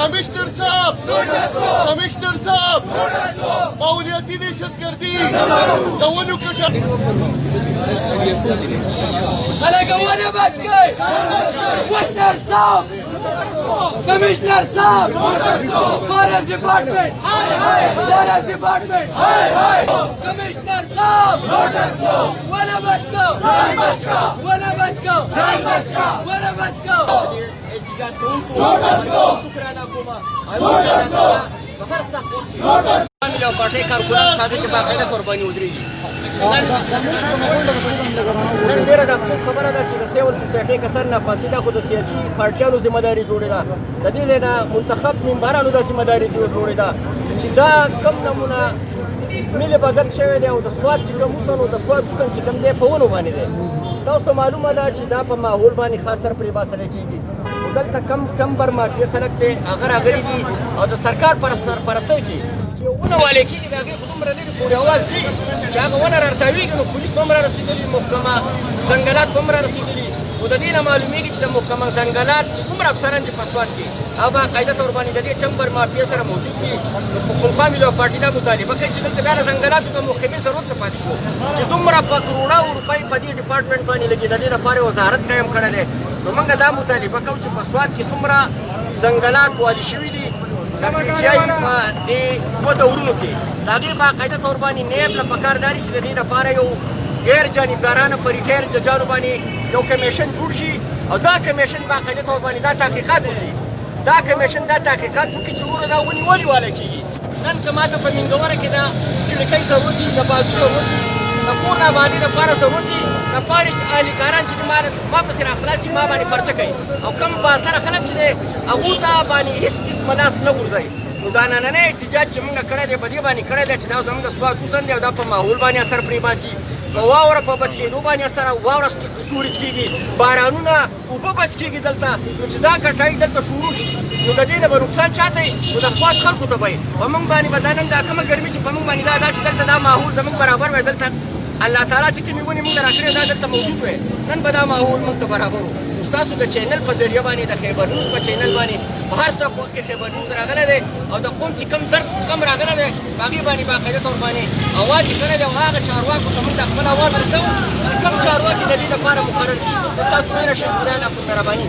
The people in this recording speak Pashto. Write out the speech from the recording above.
कमिश्नर साहब माहौलियाती दहशतगर्दी दवनों के कमिश्नर साहब फॉरेस्ट डिपार्टमेंट कमिश्नर साहब वना बच गो एहतजाज शुक्राना कोमा पार्टी कारकुनान खाते के बाकायदा कुर्बानी उतरेगी نن ډیره د افسوس خبره ده چې د سیول سوسایټۍ کسر نه فاسده خو د سیاسي پارټیانو ذمهداري جوړې ده د دې ځای نه منتخب ممبرانو د ذمهداري جوړې ده چې دا کم نمونه ملي بګت شوی دی او د سواد چې کوم اوسن او د سواد اوسن چې کوم دی په ونو باندې دی تاسو معلومه ده چې دا په ماحول باندې خاص سر پرې باسلی کېږي دلته کم برماتې خلک دی هغه راغلي دي او د سرکار سرپرستۍ کې چې ونه والې کېږي د هغې خو دومره لرې پورې اواز ځي چې هغه ونه رارتاوېږي نو پولیس به هم را رسېدلي محکمه ځنګلات به هم را رسېدلي خو د دې نه معلومېږي چې د محکمه ځنګلات چې څومره افسران دي په سوات کې هغه باقاعده طور باندې د دې ټمبر مافیا سره موجود دي نو پښتونخوا ملي پارټي دا مطالبه کوي چې دلته بیا د ځنګلاتو د محکمې ضرورت څه پاتې شو چې دومره په کروڑو روپۍ په دې ډپارټمنټ باندې لګي د دې دپاره وزارت قایم کړی دی نو موږ دا مطالبه کوو چې په سوات کې څومره ځنګلات والي شوي دي د پی ټي آی په دې دوه دورونو کې د هغې باقاعده طور باندې نیب له پکار دا چې د دې دپاره یو غیر جانبدارانه په ریټایر ججانو باندې یو کمیشن جوړ شي او دا کمیشن باقاعده طور باندې دا تحقیقات وکړي دا کمیشن دا تحقیقات وکړي چې وروره دا ونې ولې واله کېږي نن که ماته په مینګوره کې د کړکۍ ضرورت دي د بازو ضرورت دي د کور د آبادۍ دپاره ضرورت دي د پالیش اهلیکاران چې ما پسې راخلاصي ما باندې پرچه کوي او کم باثره خلک چې دی هغو ته باندې هېڅ قسمه لاس نه غورځوي نو دا نننی احتجاج چې موږ کړی دی په دې باندې کړی دی چې دا زموږ د سوات اوسن دی او دا په ماحول باندې اثر پرې باسي په واوره په بچ کېدو باندې اثر واوره سورج کېږي بارانونه اوبه بچ کېږي دلته نو چې دا کټایي دلته شروع شي نو د دې نه به نقصان چاته وي نو د سوات خلکو ته به وي په موږ باندې به دا نن دا کومه ګرمي چې په موږ باندې دا چې دلته دا ماحول زموږ برابر وی دلته الله تعالی چې کومې ونې موږ ته راکړې دا دلته موجود وی نن به دا ماحول موږ ته برابر و نو ستاسو د چینل په ذریعه باندې د خیبر نیوز په چینل باندې په هر څه وخت کې خیبر نیوز راغلی دی او د قوم چې کوم درد غم راغلی دی په هغې باندې باقاعده طور باندې اواز یې کړی دی او هغه چارواکو ته موږ د خپل اواز رسوو چې کوم چارواکي د دې لپاره مقرر دي زه ستاسو مینه شم خدای دې افسوس مهرباني